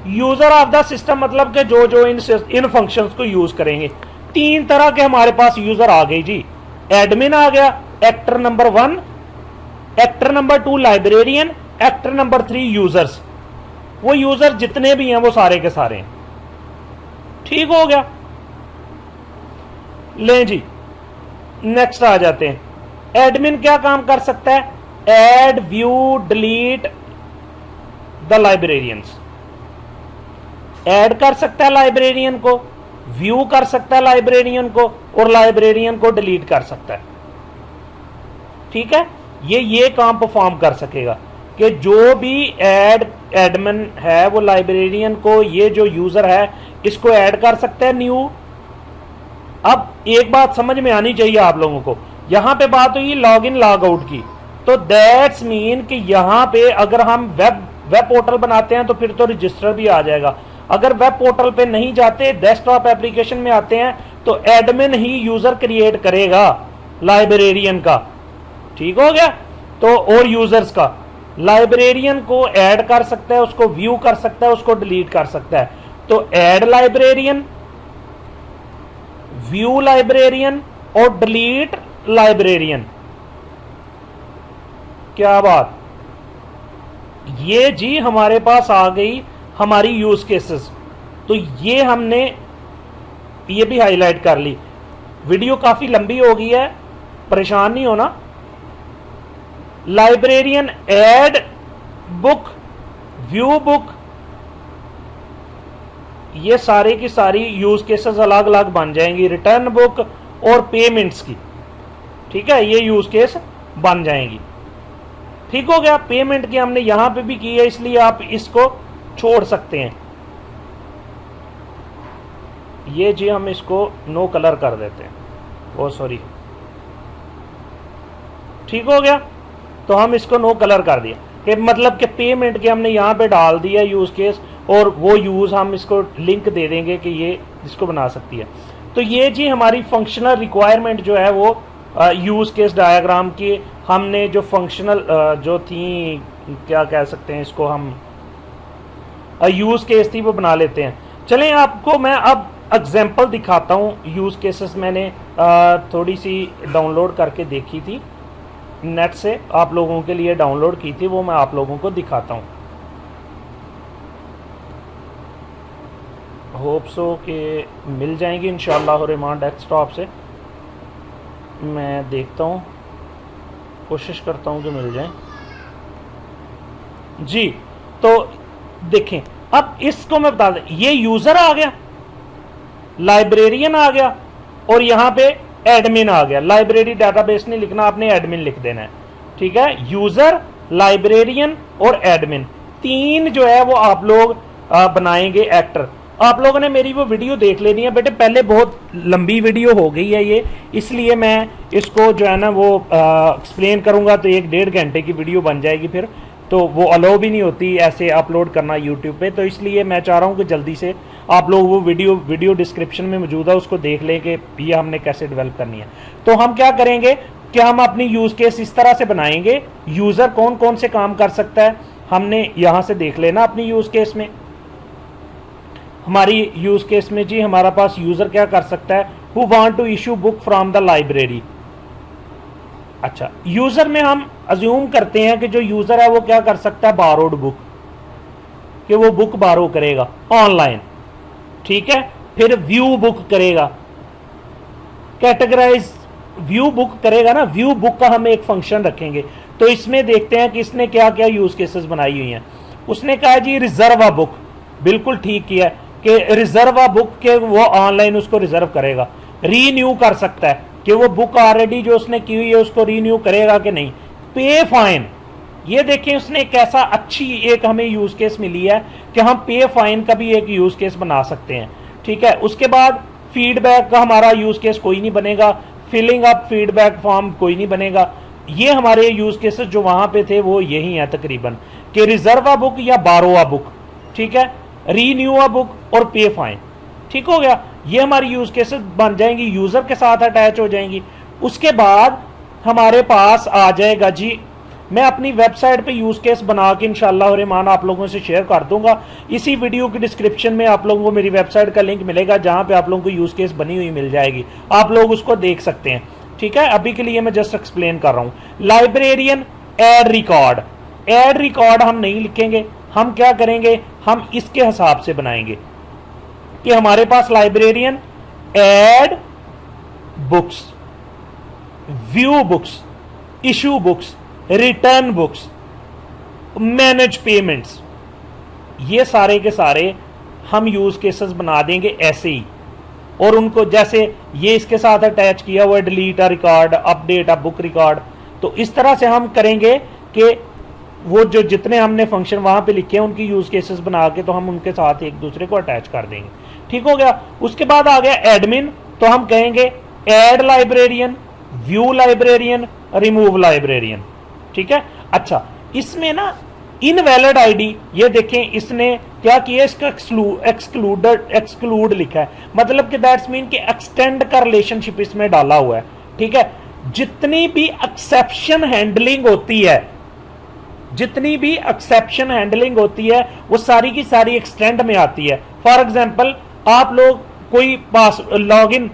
User of the system मतलब कि जो जो इन फंक्शंस को यूज करेंगे। तीन तरह के हमारे पास यूजर आ गए जी। एडमिन आ गया, actor number 1, actor number 2 librarian, actor number 3 users. वो यूजर जितने भी हैं वो सारे के सारे हैं, ठीक हो गया। लें जी नेक्स्ट आ जाते हैं। एडमिन क्या काम कर सकता है, add view delete the librarians. Add कर सकता है लाइब्रेरियन को, व्यू कर सकता है लाइब्रेरियन को, और लाइब्रेरियन को डिलीट कर सकता है, ठीक है। ये काम परफॉर्म कर सकेगा कि जो भी एडमिन है वो लाइब्रेरियन को, ये जो यूजर है इसको ऐड कर सकता है न्यू। अब एक बात समझ में आनी चाहिए आप लोगों को, यहां पे बात हुई लॉग इन लॉग आउट की, तो दैट्स मीन कि यहां पे अगर हम वेब पोर्टल बनाते हैं तो फिर तो रजिस्टर भी आ जाएगा। अगर वेब पोर्टल पे नहीं जाते, डेस्कटॉप एप्लीकेशन में आते हैं, तो एडमिन ही यूजर क्रिएट करेगा लाइब्रेरियन का, ठीक हो गया। तो और यूजर्स का लाइब्रेरियन को ऐड कर सकता है, उसको व्यू कर सकता है, उसको डिलीट कर सकता है। तो ऐड लाइब्रेरियन, व्यू लाइब्रेरियन और डिलीट लाइब्रेरियन। क्या बात, ये जी हमारे पास आ गई हमारी यूज केसेस। तो ये हमने ये भी हाईलाइट कर ली। वीडियो काफी लंबी हो गई है, परेशान नहीं होना। Librarian add book, view book, ये सारे की सारी यूज केसेस अलग अलग बन जाएंगी। रिटर्न बुक और पेमेंट्स की, ठीक है, ये यूज केस बन जाएंगी। ठीक हो गया। पेमेंट की हमने यहां पे भी की है, इसलिए आप इसको छोड़ सकते हैं। ये जी हम इसको नो कलर कर देते हैं, ओ सॉरी, ठीक हो गया। तो हम इसको नो कलर कर दिया कि मतलब कि पेमेंट के हमने यहाँ पे डाल दिया यूज केस, और वो यूज हम इसको लिंक दे देंगे कि ये इसको बना सकती है। तो ये जी हमारी फंक्शनल रिक्वायरमेंट जो है वो यूज केस डायग्राम की हमने जो फंक्शनल जो थी, क्या कह सकते हैं इसको, हम यूज केस थी वो बना लेते हैं। चलें आपको मैं अब एग्जाम्पल दिखाता हूँ। यूज केसेस मैंने थोड़ी सी डाउनलोड करके देखी थी नेट से, आप लोगों के लिए डाउनलोड की थी, वो मैं आप लोगों को दिखाता हूँ। होप सो कि मिल जाएंगी इंशाअल्लाह रहमान डेस्कटॉप से। मैं देखता हूँ, कोशिश करता हूँ कि मिल जाए जी। तो देखें, अब इसको मैं बता दें, ये यूजर आ गया, लाइब्रेरियन आ गया, और यहां पे एडमिन आ गया। लाइब्रेरी डाटाबेस नहीं लिखना, आपने एडमिन लिख देना है, ठीक है। यूजर, लाइब्रेरियन और एडमिन, तीन जो है वो आप लोग बनाएंगे एक्टर। आप लोगों ने मेरी वो वीडियो देख लेनी है बेटे, पहले बहुत लंबी वीडियो हो गई है ये, इसलिए मैं इसको जो है ना वो एक्सप्लेन करूंगा तो 1-1.5 घंटे की वीडियो बन जाएगी, फिर तो वो अलाउ भी नहीं होती ऐसे अपलोड करना यूट्यूब पे। तो इसलिए मैं चाह रहा हूँ कि जल्दी से आप लोग वो वीडियो डिस्क्रिप्शन में मौजूद है, उसको देख लें कि ये हमने कैसे डेवलप करनी है। तो हम क्या करेंगे कि हम अपनी यूज केस इस तरह से बनाएंगे। यूजर कौन कौन से काम कर सकता है हमने यहां से देख लेना। अपनी यूज केस में, हमारी यूज केस में जी हमारा पास यूजर क्या कर सकता है, who want to issue book from the library. अच्छा, यूजर में हम अज्यूम करते हैं कि जो यूजर है वो क्या कर सकता है, बारोड बुक, कि वो बुक बारो करेगा ऑनलाइन, ठीक है। फिर व्यू बुक करेगा, कैटेगराइज व्यू बुक करेगा ना, व्यू बुक का हम एक फंक्शन रखेंगे। तो इसमें देखते हैं कि इसने क्या क्या यूज केसेस बनाई हुई हैं। उसने कहा जी रिजर्व अ बुक, बिल्कुल ठीक किया कि रिजर्व अ बुक के वो ऑनलाइन उसको रिजर्व करेगा। रीन्यू कर सकता है कि वो बुक ऑलरेडी जो उसने की हुई है उसको रीन्यू करेगा कि नहीं। पे फाइन, ये देखें उसने एक ऐसा अच्छी एक हमें यूज केस मिली है कि हम पे फाइन का भी एक यूज केस बना सकते हैं, ठीक है। उसके बाद फीडबैक का हमारा यूज केस कोई नहीं बनेगा, फिलिंग अप फीडबैक फॉर्म कोई नहीं बनेगा। ये हमारे यूज केसेस जो वहां पे थे वो यही है तकरीबन, कि रिजर्व अ बुक या बारो अ बुक, ठीक है, रीन्यू अ बुक और पे फाइन, ठीक हो गया। ये हमारी यूज केसेस बन जाएंगी, यूजर के साथ अटैच हो जाएंगी। उसके बाद हमारे पास आ जाएगा जी, मैं अपनी वेबसाइट पे यूज केस बना के इंशाअल्लाह रहमान आप लोगों से शेयर कर दूंगा। इसी वीडियो की डिस्क्रिप्शन में आप लोगों को मेरी वेबसाइट का लिंक मिलेगा, जहां पे आप लोगों को यूज केस बनी हुई मिल जाएगी, आप लोग उसको देख सकते हैं, ठीक है। अभी के लिए मैं जस्ट एक्सप्लेन कर रहा हूं। Librarian add record, add record हम नहीं लिखेंगे, हम क्या करेंगे, हम इसके हिसाब से बनाएंगे कि हमारे पास librarian add books, view books, issue books, return books, manage payments, ये सारे के सारे हम यूज केसेस बना देंगे ऐसे ही। और उनको जैसे ये इसके साथ अटैच किया हुआ है, delete a record, update a book record, तो इस तरह से हम करेंगे कि वो जो जितने हमने फंक्शन वहां पे लिखे हैं उनकी यूज केसेस बना के तो हम उनके साथ एक दूसरे को अटैच कर देंगे, ठीक हो गया। उसके बाद आ गया एडमिन, तो हम कहेंगे add librarian, view librarian, remove librarian, ठीक है। अच्छा, इसमें ना इनवैलिड आईडी, ये देखें इसने क्या किया, इसका एक्सक्लूड लिखा है, मतलब कि दैट्स मीन कि एक्सटेंड का रिलेशनशिप इसमें डाला हुआ है, ठीक है। जितनी भी एक्सेप्शन हैंडलिंग होती है जितनी भी एक्सेप्शन हैंडलिंग होती है वो सारी की सारी एक्सटेंड में आती है। फॉर एग्जांपल आप लोग कोई पास लॉगिन,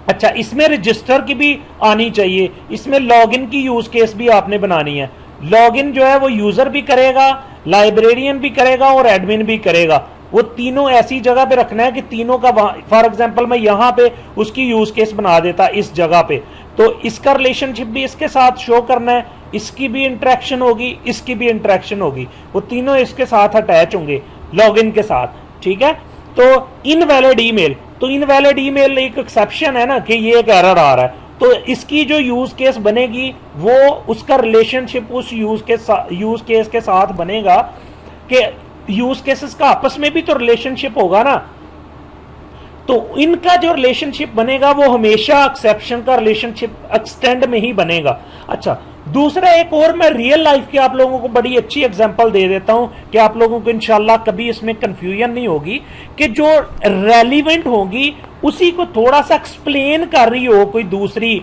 अच्छा इसमें रजिस्टर की भी आनी चाहिए, इसमें लॉगिन की यूज केस भी आपने बनानी है। लॉगिन जो है वो यूजर भी करेगा, लाइब्रेरियन भी करेगा और एडमिन भी करेगा। वो तीनों ऐसी जगह पे रखना है कि तीनों का, फॉर एग्जांपल मैं यहां पे उसकी यूज केस बना देता इस जगह पे, तो इसका रिलेशनशिप भी इसके साथ शो करना है, इसकी भी इंटरेक्शन होगी, इसकी भी इंटरेक्शन होगी, वो तीनों इसके साथ अटैच होंगे लॉगिन के साथ, ठीक है। तो इनवैलिड ईमेल, तो इनवैलिड ईमेल एक एक्सेप्शन है ना कि ये एक एरर आ रहा है, तो इसकी जो यूज केस बनेगी वो उसका रिलेशनशिप उस यूज केस के साथ बनेगा कि यूज केसेस का आपस में भी तो रिलेशनशिप होगा ना, तो इनका जो रिलेशनशिप बनेगा वो हमेशा एक्सेप्शन का रिलेशनशिप एक्सटेंड में ही बनेगा। अच्छा, दूसरा एक और मैं रियल लाइफ की आप लोगों को बड़ी अच्छी एग्जांपल दे देता हूं कि आप लोगों को इंशाल्लाह कभी इसमें कंफ्यूजन नहीं होगी, कि जो रेलिवेंट होगी उसी को थोड़ा सा एक्सप्लेन कर रही हो कोई दूसरी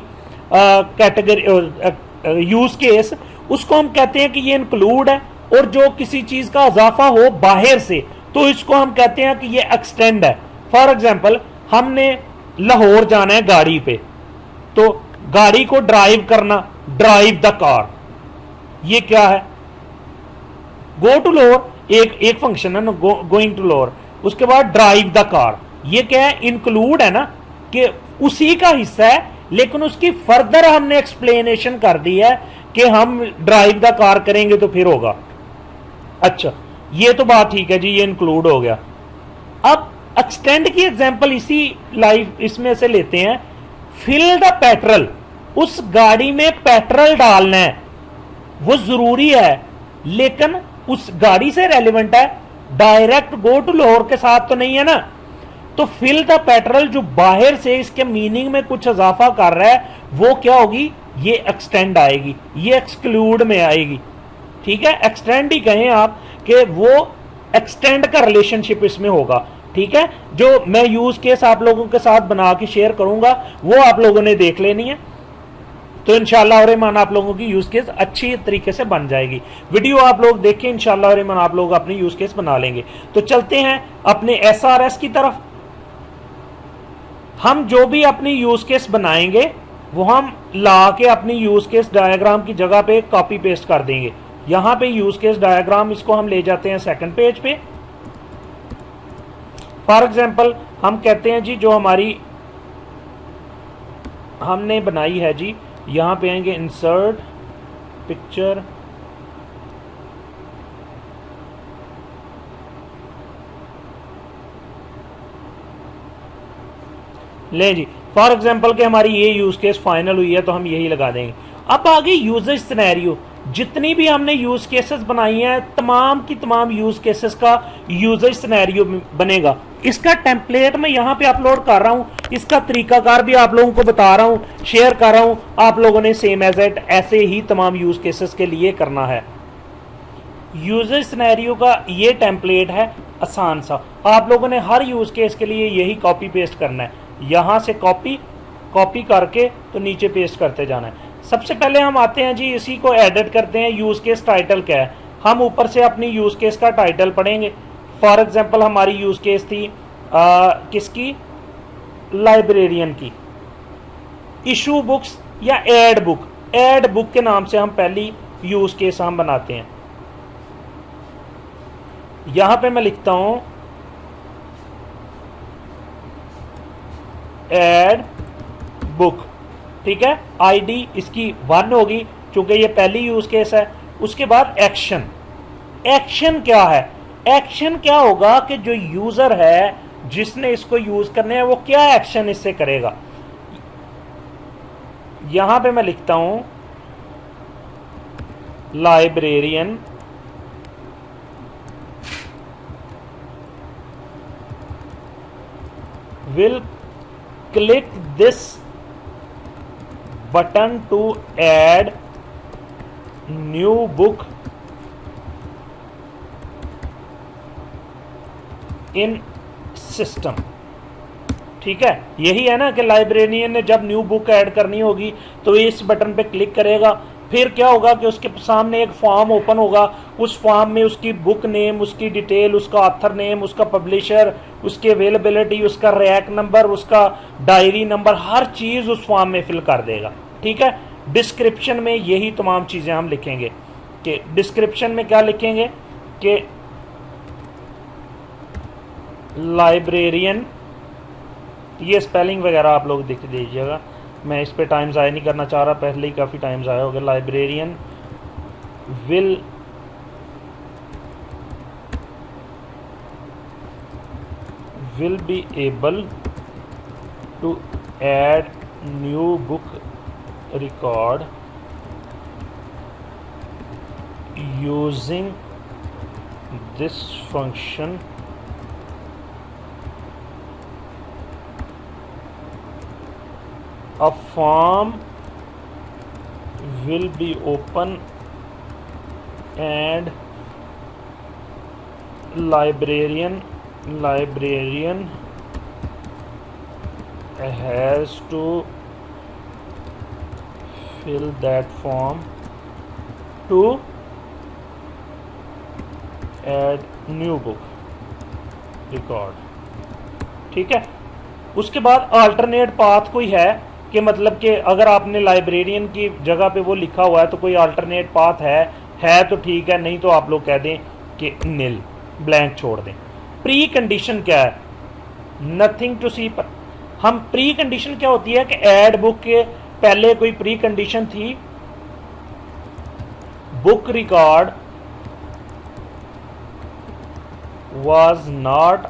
कैटेगरी यूज केस, उसको हम कहते हैं कि ये इंक्लूड है। और जो किसी चीज का इजाफा हो बाहर से तो इसको हम कहते हैं कि ये एक्सटेंड है। फॉर एग्जाम्पल हमने लाहौर जाना है गाड़ी पे, तो गाड़ी को ड्राइव करना, ड्राइव द कार, ये क्या है? गो टू लाहौर एक फंक्शन है ना, गोइंग टू लाहौर। उसके बाद ड्राइव द कार, ये क्या है? इंक्लूड है ना, कि उसी का हिस्सा है, लेकिन उसकी फर्दर हमने एक्सप्लेनेशन कर दी है कि हम ड्राइव द कार करेंगे तो फिर होगा। अच्छा, ये तो बात ठीक है जी, ये इंक्लूड हो गया। अब एक्सटेंड की एग्जांपल इसी लाइफ इसमें से लेते हैं। फिल द पेट्रोल, उस गाड़ी में पेट्रोल डालना है, वो जरूरी है, लेकिन उस गाड़ी से रेलिवेंट है, डायरेक्ट गो टू लाहौर के साथ तो नहीं है ना। तो फिल द पेट्रोल जो बाहर से इसके मीनिंग में कुछ इजाफा कर रहा है वो क्या होगी? ये एक्सटेंड आएगी, ये एक्सक्लूड में आएगी, ठीक है। एक्सटेंड ही कहें आप कि वो एक्सटेंड का रिलेशनशिप इसमें होगा, ठीक है। जो मैं यूज केस आप लोगों के साथ बना के शेयर करूंगा वो आप लोगों ने देख लेनी है, तो इंशाअल्लाह रहमान आप लोगों की यूज केस अच्छी तरीके से बन जाएगी। वीडियो आप लोग देखें, इंशाअल्लाह रहमान आप लोग अपनी यूज केस बना लेंगे। तो चलते हैं अपने एसआरएस की तरफ। हम जो भी अपनी यूज केस बनाएंगे वो हम ला के अपनी यूज केस डायग्राम की जगह पे कॉपी पेस्ट कर देंगे। यहां पे यूज केस डायग्राम, इसको हम ले जाते हैं सेकंड पेज पे। फॉर एग्जांपल हम कहते हैं जी, जो हमारी हमने बनाई है जी, यहां पे आएंगे इंसर्ट पिक्चर, ले जी। फॉर एग्जांपल कि हमारी ये यूज केस फाइनल हुई है तो हम यही लगा देंगे। अब आगे यूजर सिनेरियो, जितनी भी हमने यूज केसेस बनाई हैं तमाम की तमाम यूज केसेस का यूजर सिनेरियो बनेगा। इसका टेम्पलेट मैं यहां पे अपलोड कर रहा हूं, इसका तरीकाकार भी आप लोगों को बता रहा हूं, शेयर कर रहा हूं। आप लोगों ने सेम एज इट ऐसे ही तमाम यूज केसेस के लिए करना है। यूजर सिनेरियो का ये टेम्पलेट है आसान सा, आप लोगों ने हर यूज केस के लिए यही कॉपी पेस्ट करना है। यहां से कॉपी करके तो नीचे पेस्ट करते जाना है। सबसे पहले हम आते हैं जी, इसी को एडिट करते हैं। यूज केस टाइटल क्या है? हम ऊपर से अपनी यूज केस का टाइटल पढ़ेंगे। फॉर एग्जांपल हमारी यूज केस थी किसकी? लाइब्रेरियन की। इशू बुक्स या एड बुक, एड बुक के नाम से हम पहली यूज केस हम बनाते हैं। यहां पे मैं लिखता हूं एड बुक, ठीक है। आईडी इसकी 1 होगी चूंकि ये पहली यूज केस है। उसके बाद एक्शन, एक्शन क्या है? एक्शन क्या होगा कि जो यूजर है जिसने इसको यूज करने है वो क्या एक्शन इससे करेगा। यहां पे मैं लिखता हूं librarian will click this button to add new book in system, ठीक है। यही है ना कि लाइब्रेरियन ने जब न्यू बुक ऐड करनी होगी तो इस बटन पे क्लिक करेगा, फिर क्या होगा कि उसके सामने एक फॉर्म ओपन होगा, उस फॉर्म में उसकी बुक नेम, उसकी डिटेल, उसका ऑथर नेम, उसका पब्लिशर, उसकी अवेलेबिलिटी, उसका रैक नंबर, उसका डायरी नंबर, हर चीज़ उस फॉर्म में फिल कर देगा। ठीक है। डिस्क्रिप्शन में यही तमाम चीज़ें हम लिखेंगे कि डिस्क्रिप्शन में क्या लिखेंगे कि लाइब्रेरियन, ये स्पेलिंग वगैरह आप लोग देख दीजिएगा, मैं इस पे टाइम ज़ाया नहीं करना चाह रहा, पहले ही काफ़ी टाइम ज़ाया हो गया। Librarian will be able to add new book record using this function a form will be open and librarian has to fill that form to add new book record। ठीक है। उसके बाद अल्टरनेट पाथ कोई है कि मतलब कि अगर आपने लाइब्रेरियन की जगह पे वो लिखा हुआ है तो कोई अल्टरनेट पाथ है तो ठीक है, नहीं तो आप लोग कह दें कि नील, ब्लैंक छोड़ दें। प्री कंडीशन क्या है? नथिंग टू सी। हम प्री कंडीशन क्या होती है कि ऐड बुक के पहले कोई प्री कंडीशन थी, book record was not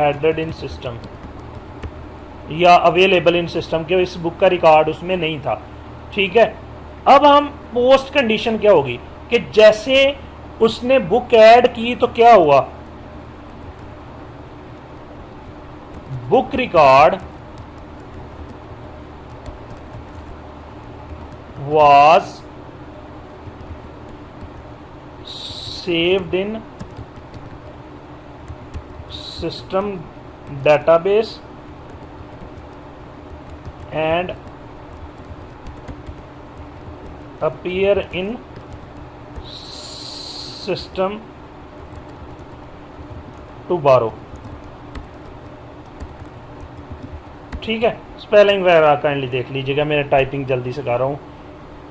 added in system या अवेलेबल इन सिस्टम के, इस बुक का रिकॉर्ड उसमें नहीं था। ठीक है। अब हम पोस्ट कंडीशन क्या होगी कि जैसे उसने बुक ऐड की तो क्या हुआ, book record was saved in system database and appear in system to borrow। ठीक है। स्पेलिंग वगैरह काइंडली देख लीजिएगा, मेरा टाइपिंग जल्दी से कर रहा हूँ।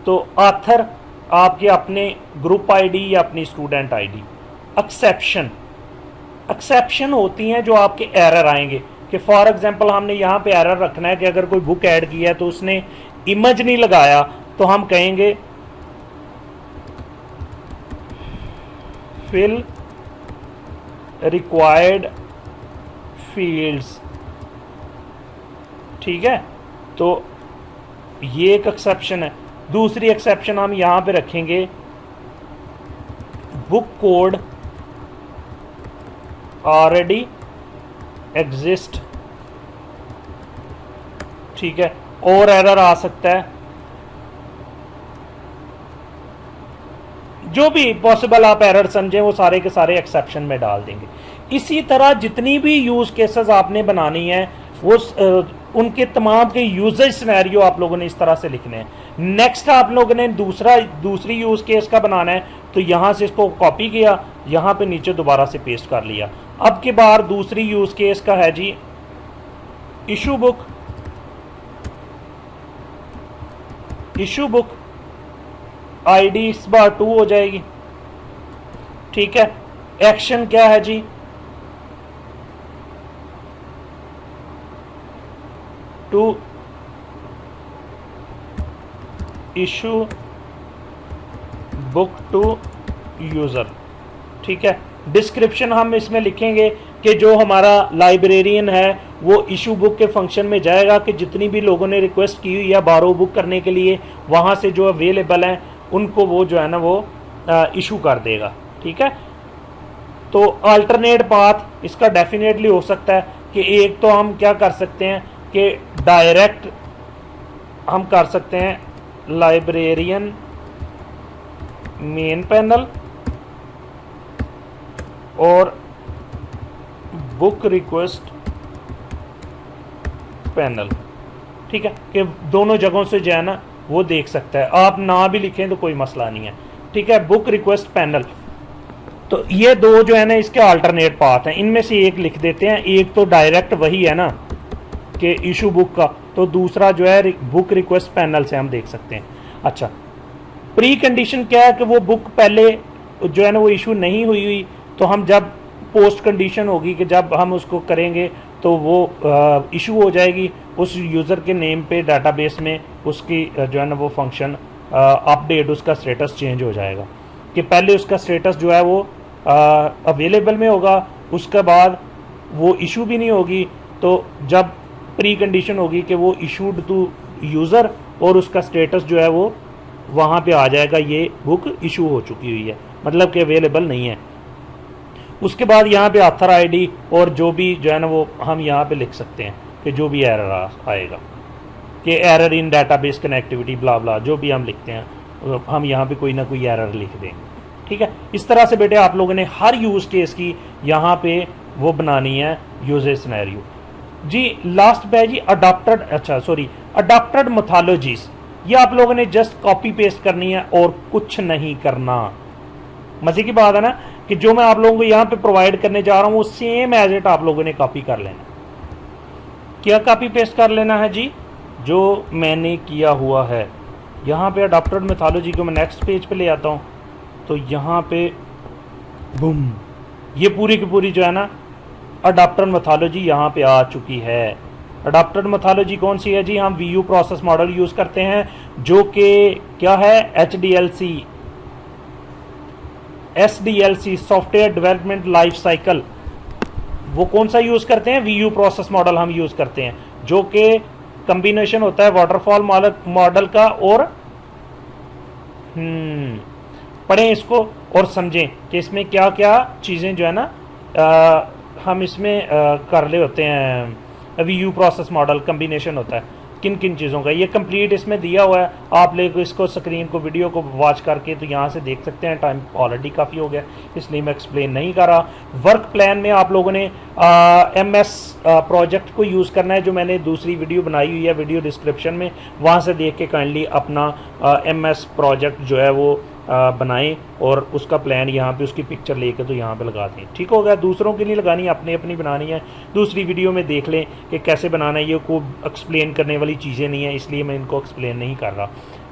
तो ऑथर आपके अपने ग्रुप आईडी या अपनी स्टूडेंट आईडी। एक्सेप्शन होती हैं जो आपके एरर आएंगे कि फॉर एग्जांपल हमने यहाँ पे एरर रखना है कि अगर कोई बुक ऐड किया है तो उसने इमेज नहीं लगाया, तो हम कहेंगे फिल रिक्वायर्ड फील्ड्स। ठीक है। तो ये एक एक्सेप्शन है। दूसरी एक्सेप्शन हम यहां पे रखेंगे बुक कोड ऑलरेडी एग्जिस्ट। ठीक है। और एरर आ सकता है, जो भी पॉसिबल आप एरर समझें वो सारे के सारे एक्सेप्शन में डाल देंगे। इसी तरह जितनी भी यूज केसेस आपने बनानी है वो उनके तमाम के यूजेज सिनेरियो आप लोगों ने इस तरह से लिखने हैं। नेक्स्ट आप लोगों ने दूसरी यूज केस का बनाना है, तो यहां से इसको कॉपी किया, यहां पे नीचे दोबारा से पेस्ट कर लिया। अब की बार दूसरी यूज केस का है जी issue book. Issue book ID इस बार 2 हो जाएगी। ठीक है। एक्शन क्या है जी, to issue book to user. ठीक है। डिस्क्रिप्शन हम इसमें लिखेंगे कि जो हमारा लाइब्रेरियन है वो इशू बुक के फंक्शन में जाएगा कि जितनी भी लोगों ने रिक्वेस्ट की हुई है बारो बुक करने के लिए, वहाँ से जो अवेलेबल हैं उनको वो जो है ना वो इशू कर देगा। ठीक है। तो अल्टरनेट पाथ इसका डेफिनेटली हो सकता है कि एक तो हम क्या कर सकते हैं कि डायरेक्ट हम कर सकते हैं लाइब्रेरियन मेन पैनल और बुक रिक्वेस्ट पैनल, ठीक है, कि दोनों जगहों से जो है ना वो देख सकता है। आप ना भी लिखें तो कोई मसला नहीं है, ठीक है। बुक रिक्वेस्ट पैनल, तो ये दो जो है ना इसके अल्टरनेट पाथ हैं, इनमें से एक लिख देते हैं। एक तो डायरेक्ट वही है ना कि इशू बुक का, तो दूसरा जो है बुक रिक्वेस्ट पैनल से हम देख सकते हैं। अच्छा, प्री कंडीशन क्या है कि वो बुक पहले जो है ना वो इशू नहीं हुई, तो हम जब पोस्ट कंडीशन होगी कि जब हम उसको करेंगे तो वो इशू हो जाएगी, उस यूज़र के नेम पे डाटाबेस में उसकी जो है ना वो फंक्शन अपडेट, उसका स्टेटस चेंज हो जाएगा कि पहले उसका स्टेटस जो है वो अवेलेबल में होगा, उसके बाद वो इशू भी नहीं होगी। तो जब प्री कंडीशन होगी कि वो इशूड टू यूज़र और उसका स्टेटस जो है वो वहाँ पे आ जाएगा, ये बुक इशू हो चुकी हुई है, मतलब कि अवेलेबल नहीं है। उसके बाद यहाँ पे ऑथर आईडी और जो भी जो है ना वो हम यहाँ पे लिख सकते हैं कि जो भी एरर आएगा कि एरर इन डाटाबेस कनेक्टिविटी ब्ला ब्ला, जो भी हम लिखते हैं हम यहाँ पे कोई ना कोई एरर लिख देंगे, ठीक है। इस तरह से बेटे आप लोगों ने हर यूज़ केस की यहाँ पे वो बनानी है यूजेज सिनेरियो। जी लास्ट पे है जी अडॉप्टेड, अच्छा सॉरी अडॉप्टेड मैथोलॉजीज, ये आप लोगों ने जस्ट कॉपी पेस्ट करनी है और कुछ नहीं करना। मजे की बात है ना कि जो मैं आप लोगों को यहाँ पे प्रोवाइड करने जा रहा हूँ वो सेम एज इट आप लोगों ने कॉपी कर लेना। क्या कॉपी पेस्ट कर लेना है जी? जो मैंने किया हुआ है। यहाँ पे अडॉप्टेड मैथोलॉजी को मैं नेक्स्ट पेज पे ले आता हूँ, तो यहाँ पे बूम, ये पूरी की पूरी जो है ना अडॉप्टेड मैथोलॉजी यहाँ पे आ चुकी है। अडॉप्टेड मैथोलॉजी कौन सी है जी? हम वीयू प्रोसेस मॉडल यूज़ करते हैं, जो कि क्या है, SDLC software development life cycle. वो कौन सा यूज़ करते हैं? वीयू प्रोसेस मॉडल हम यूज़ करते हैं, जो कि कम्बिनेशन होता है वाटरफॉल मॉडल का। और पढ़ें इसको और समझें कि इसमें क्या क्या चीज़ें जो है ना हम इसमें कर ले होते हैं। वीयू प्रोसेस मॉडल कम्बिनेशन होता है किन किन चीज़ों का, ये कंप्लीट इसमें दिया हुआ है। आप लोग इसको स्क्रीन को वीडियो को वॉच करके तो यहाँ से देख सकते हैं। टाइम ऑलरेडी काफ़ी हो गया इसलिए मैं एक्सप्लेन नहीं कर रहा। वर्क प्लान में आप लोगों ने MS प्रोजेक्ट को यूज़ करना है, जो मैंने दूसरी वीडियो बनाई हुई है, वीडियो डिस्क्रिप्शन में, वहाँ से देख के काइंडली अपना MS प्रोजेक्ट जो है वो बनाएं और उसका प्लान यहाँ पे उसकी पिक्चर लेके तो यहाँ पे लगा दें। ठीक हो गया? दूसरों के लिए लगानी है, अपनी अपनी बनानी है। दूसरी वीडियो में देख लें कि कैसे बनाना है, ये को एक्सप्लेन करने वाली चीज़ें नहीं है, इसलिए मैं इनको एक्सप्लेन नहीं कर रहा।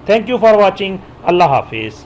Thank you for watching. अल्लाह हाफिज़।